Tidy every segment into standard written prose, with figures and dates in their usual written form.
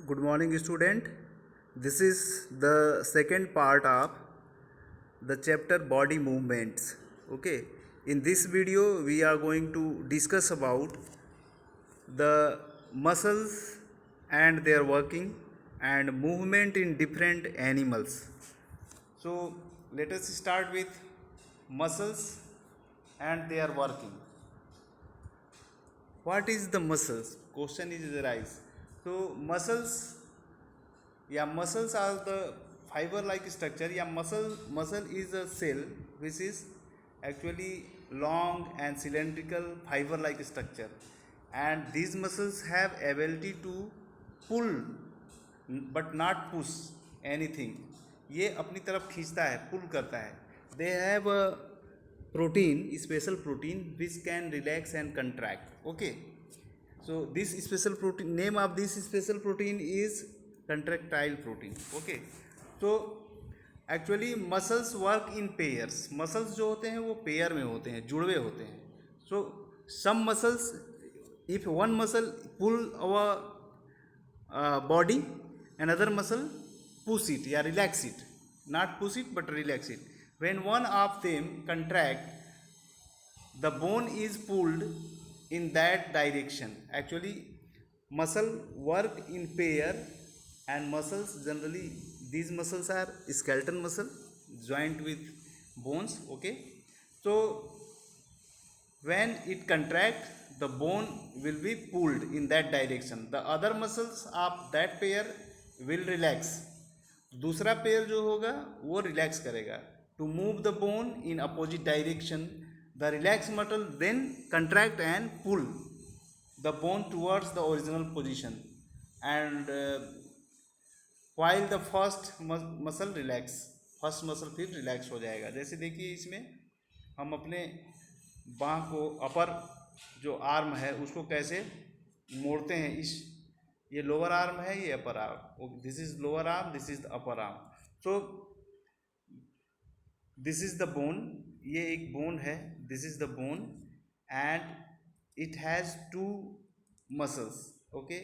Good morning, student. This is the second part of the chapter body movements. Okay. In this video, we are going to discuss about the muscles and their working and movement in different animals. So let us start with muscles and their working. What is the muscles? Question is arise. So muscles are the fiber like structure. Muscle is a cell which is actually long and cylindrical fiber like structure, and these muscles have ability to pull but not push anything. ये अपनी तरफ खींचता है, पुल करता है. They have a protein, special protein which can relax and contract. Okay, so this special protein, name of this special protein is contractile protein. Okay, so actually muscles work in pairs. Muscles जो होते हैं वो pair में होते हैं, जुड़वे होते हैं. So some muscles, if one muscle pull our body, another muscle push it या relax it, not push it but relax it. When one of them contract, the bone is pulled in that direction. Actually muscle work in pair, and muscles generally, these muscles are skeletal muscle joined with bones. Okay, so when it contract, the bone will be pulled in that direction. The other muscles of that pair will relax. दूसरा pair जो होगा वो relax करेगा. To move the bone in opposite direction, the relax muscle then contract and pull the bone towards the original position, and while the first muscle relax, first muscle फिर relax हो जाएगा. जैसे देखिए इसमें हम अपने बाँह को, अपर जो आर्म है उसको कैसे मोड़ते हैं. इस ये लोअर आर्म है, ये upper arm. This is lower arm, this is the upper arm. So this is the bone, ये एक बोन है, this is the bone, and it has two muscles. Okay,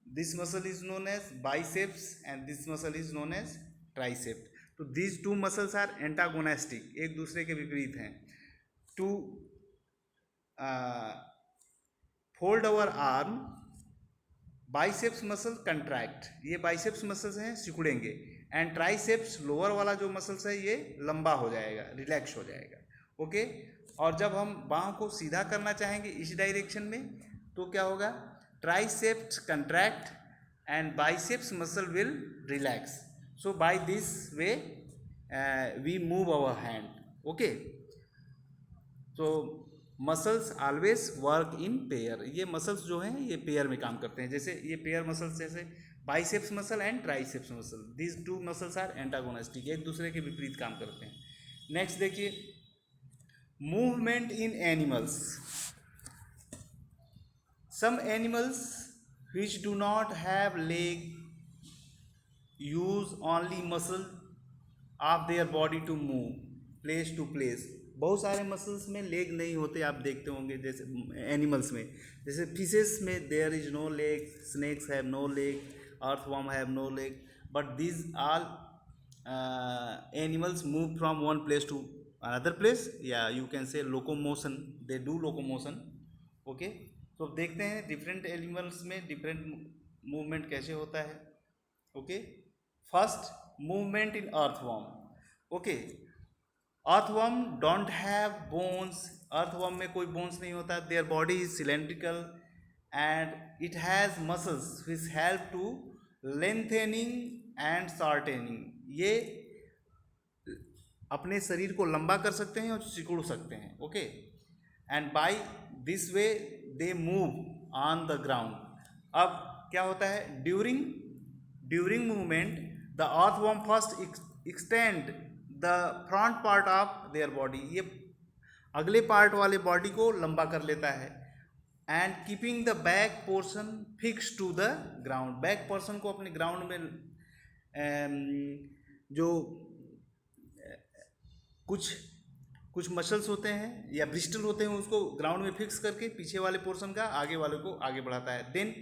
this muscle is known as biceps and this muscle is known as triceps. तो these two muscles are antagonistic, एक दूसरे के विपरीत हैं. To fold our arm, biceps muscle contract, ये biceps muscles हैं, सिकुड़ेंगे. And triceps, lower वाला जो मसल्स है, ये लंबा हो जाएगा, रिलैक्स हो जाएगा. ओके, और जब हम बाँह को सीधा करना चाहेंगे इस डायरेक्शन में, तो क्या होगा? Triceps contract and biceps muscle will relax. So by this way we move our hand. Okay, तो muscles always work in pair. ये मसल्स जो हैं ये पेयर में काम करते हैं. जैसे ये पेयर मसल्स, जैसे biceps muscle and triceps muscle, these two muscles are antagonistic, एक दूसरे के विपरीत काम करते हैं. नेक्स्ट देखिए, movement in animals. Some animals which do not have leg use only muscle of their body to move place to place. बहुत सारे मसल्स में लेग नहीं होते, आप देखते होंगे. जैसे एनिमल्स में, जैसे फिशेस में there is no leg, snakes have no leg, earthworm have no leg, but these all animals move from one place to another place, या you can say locomotion, they do locomotion. Okay, तो देखते हैं different animals में different movement कैसे होता है. Okay, first movement in earthworm. Okay, earthworm don't have bones. Earthworm में कोई बोन्स नहीं होता. Their body is cylindrical and it has muscles which help to lengthening and shortening. ये अपने शरीर को लंबा कर सकते हैं और सिकुड़ सकते हैं. Okay, and by this way they move on the ground. अब क्या होता है? During movement the earthworm first extend the front part of their body. ये अगले पार्ट वाले बॉडी को लंबा कर लेता है, and keeping the back portion fix to the ground. Back portion को अपने ग्राउंड में, जो कुछ मसल्स होते हैं या ब्रिस्टल होते हैं, उसको ग्राउंड में फिक्स करके पीछे वाले पोर्शन का आगे वाले को आगे बढ़ाता है. Then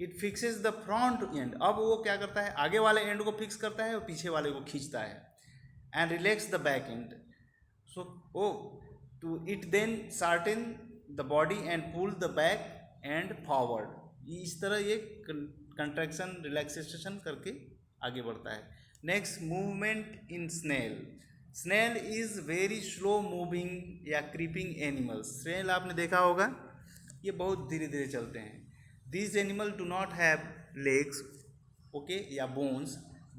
it fixes the front end, अब वो क्या करता है, आगे वाले एंड को फिक्स करता है और पीछे वाले को खींचता है, and relax the back end, so oh to it then certain the body and pull the back end forward, इस तरह ये कंट्रैक्शन रिलैक्सेशन करके आगे बढ़ता है. Next, movement in snail. Snail is very slow moving या क्रीपिंग एनिमल्स. स्नेल आपने देखा होगा, ये बहुत धीरे धीरे चलते हैं. These animals do not have legs, okay, या bones.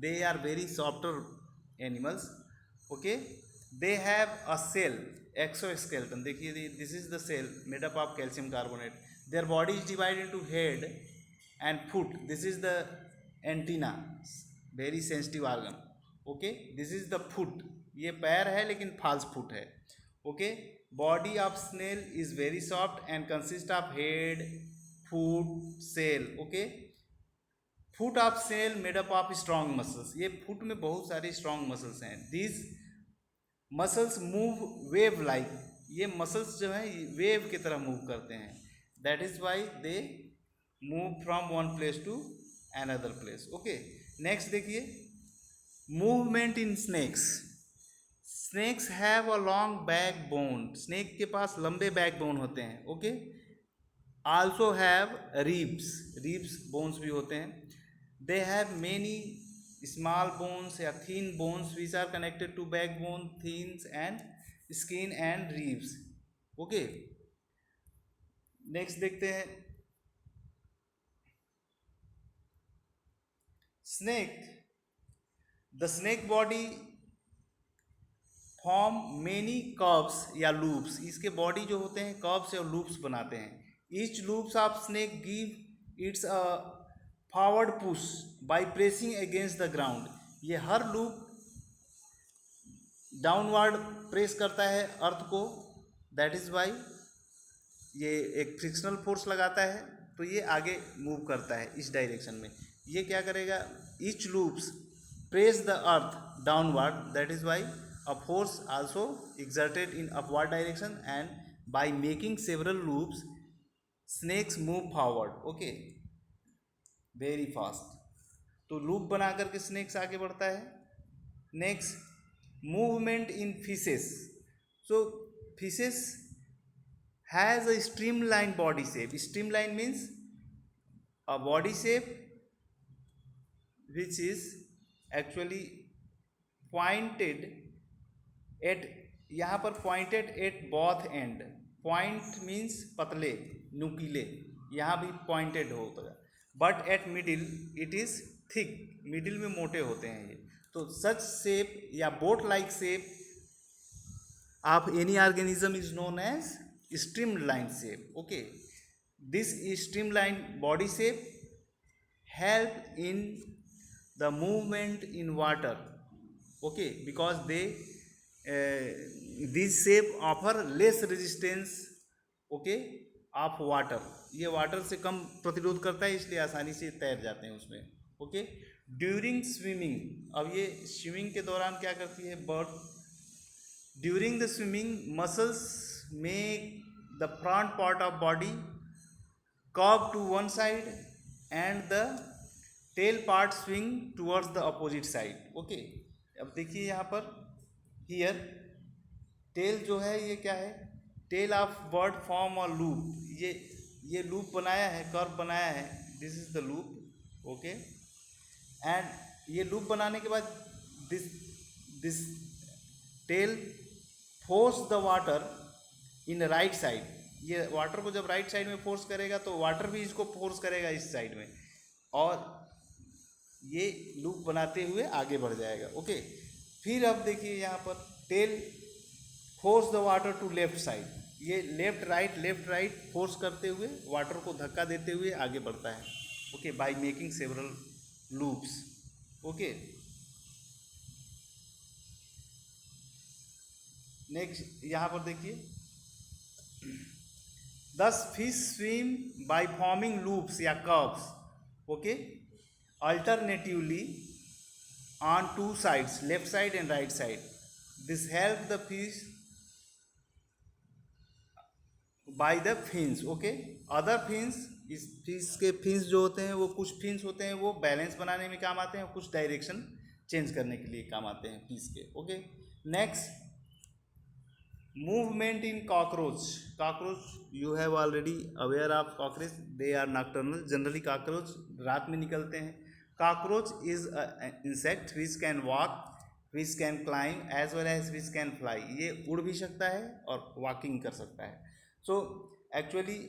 They are very softer animals, okay. They have a cell, exoskeleton. देखिए, this is the cell made up of calcium carbonate. Their body is divided into head and foot. This is the antenna, very sensitive organ, okay. This is the foot. ये पैर है लेकिन false foot है, okay. Body of snail is very soft and consists of head, foot, shell, okay. Foot of shell made up of strong muscles. ये foot में बहुत सारे strong muscles हैं. These muscles move wave like. ये muscles जो है wave की तरह मूव करते हैं. That is why they move from one place to another place, okay. Next देखिए, movement in snakes. Snakes have a long backbone. Snake के पास लंबे बैक बोन होते हैं, okay. also have ribs, ribs bones भी होते हैं. they have many small bones या thin bones which are connected to backbone, fins and skin and ribs, okay. next देखते हैं, snake. the snake body form many curves या loops. इसके body जो होते हैं कर्व्स या लूप्स बनाते हैं. Each loops of snake give its a forward push by pressing against the ground. ये हर लूप डाउनवर्ड प्रेस करता है अर्थ को. दैट इज वाई ये एक फ्रिक्शनल फोर्स लगाता है, तो ये आगे मूव करता है इस डायरेक्शन में. ये क्या करेगा, each loops press the earth downward. That is why a force also exerted in upward direction, and by making several loops snakes move forward, okay, very fast. तो लूप बना करके स्नेक्स आगे बढ़ता है. Next, movement in fishes. So fishes has a streamline body shape. Streamline means a body shape which is actually pointed at, यहाँ पर pointed at both end. Point means पतले, नुकीले, यहाँ भी पॉइंटेड होता है. But at middle it is thick. Middle में मोटे होते हैं ये. तो सच शेप या boat like shape of any organism is known as streamline shape, okay. This streamline body shape help in the movement in water, okay, because they this shape offer less resistance, okay, of water. ये water से कम प्रतिरोध करता है, इसलिए आसानी से तैर जाते हैं उसमें, ओके. During swimming. अब ये स्विमिंग के दौरान क्या करती है bird, during the swimming muscles make the front part of body curve to one side and the tail part swing towards the opposite side, okay. अब देखिए यहाँ पर हियर टेल जो है ये क्या है, tail of bird form a loop. ये लूप बनाया है, कर्व बनाया है. This is the loop, okay. And ये लूप बनाने के बाद this tail force the water in right side. ये वाटर को जब राइट साइड में फोर्स करेगा तो वाटर भी इसको फोर्स करेगा इस साइड में, और ये लूप बनाते हुए आगे बढ़ जाएगा, ओके. फिर अब देखिए यहाँ पर tail force the water to left side. ये लेफ्ट राइट फोर्स करते हुए वाटर को धक्का देते हुए आगे बढ़ता है, okay, by making several loops, okay. Next यहाँ पर देखिए, thus fish swim by forming loops या curves, okay, alternatively on two sides, left side and right side. This help the fish by the fins, okay. Other fins इस fish के fins जो होते हैं वो कुछ फिन्स होते हैं वो बैलेंस बनाने में काम आते हैं और कुछ डायरेक्शन चेंज करने के लिए काम आते हैं फिश के. Okay. Next, movement in cockroach. Cockroach you have already aware of cockroach, they are nocturnal. Generally cockroach रात में निकलते हैं. Cockroach is insect which can walk, which can climb as well as which can fly. ये उड़ भी सकता है और वॉकिंग कर सकता है. So actually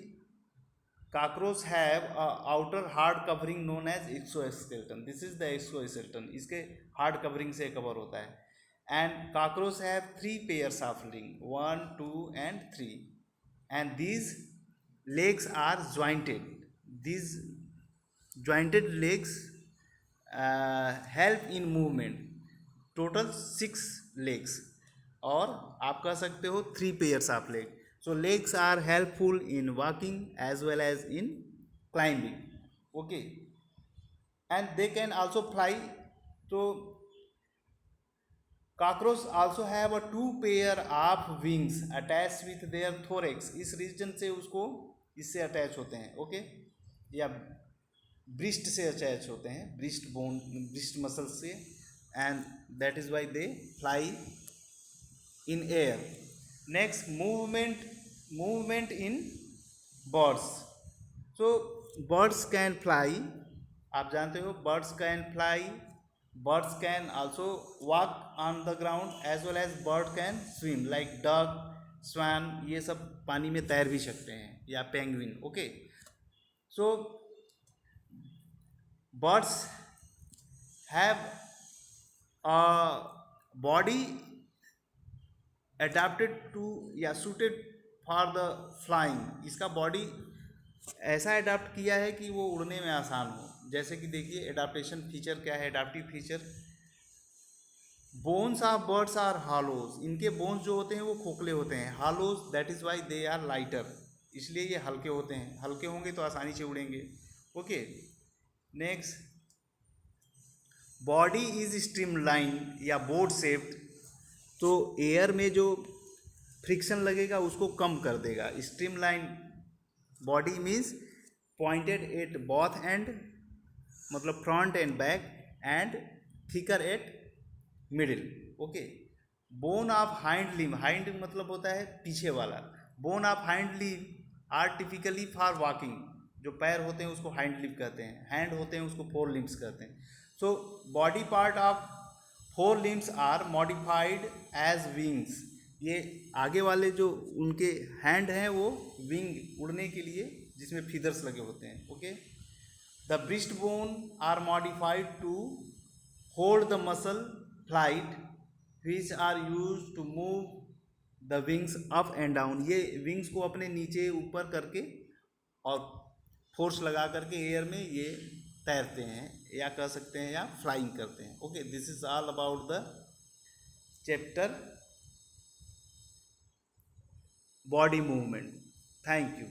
cockroach have a outer hard covering known as exoskeleton. This is the exoskeleton. इसके hard covering से cover होता है. And cockroach have 3 pairs of ring, 1, 2 and 3. And these legs are jointed. These jointed legs help in movement. Total 6 legs. और आप कह सकते हो 3 pairs of legs. So legs are helpful in walking as well as in climbing. Okay. And they can also fly. So cockroach also have a 2 pair of wings attached with their thorax. इस reason से उसको इससे attach होते हैं. Okay. या breast से attach होते हैं, ब्रिस्ट बोन, ब्रिस्ट मसल से. And that is why they fly in air. Next, movement in birds. So birds can fly. आप जानते हो birds can fly, birds can also walk on the ground as well as bird can swim like duck, swan. ये सब पानी में तैर भी सकते हैं, या penguin. Okay. So birds have a body adapted to या suited for the flying. इसका बॉडी ऐसा अडाप्ट किया है कि वो उड़ने में आसान हो. जैसे कि देखिए एडाप्टेशन फीचर क्या है. Adaptive feature, bones of birds are hollows. इनके बोन्स जो होते हैं वो खोखले होते हैं. Hollows, that is why they are lighter. इसलिए ये हल्के होते हैं. हल्के होंगे तो आसानी से उड़ेंगे. Okay. Next, body is streamline or boat shaped. तो एयर में जो फ्रिक्शन लगेगा उसको कम कर देगा. Streamline body means pointed at both end, मतलब front and back, and thicker at middle. Okay. Bone of hind limb. Hind मतलब होता है पीछे वाला. Bone of hind limb are typically for walking. जो पैर होते हैं उसको हाइंड लिम्ब कहते हैं. हैंड होते हैं उसको फोर लिम्ब्स कहते हैं. So body part of 4 limbs are modified as wings. ये आगे वाले जो उनके हैंड हैं वो विंग, उड़ने के लिए, जिसमें फीदर्स लगे होते हैं. Okay. The breast bone are modified to hold the muscle flight which are use to move the wings up and down. ये विंग्स को अपने नीचे ऊपर करके और फोर्स लगा करके एयर में ये तैरते हैं, या कह सकते हैं या फ्लाइंग करते हैं. Okay. This is all about the chapter body movement. Thank you.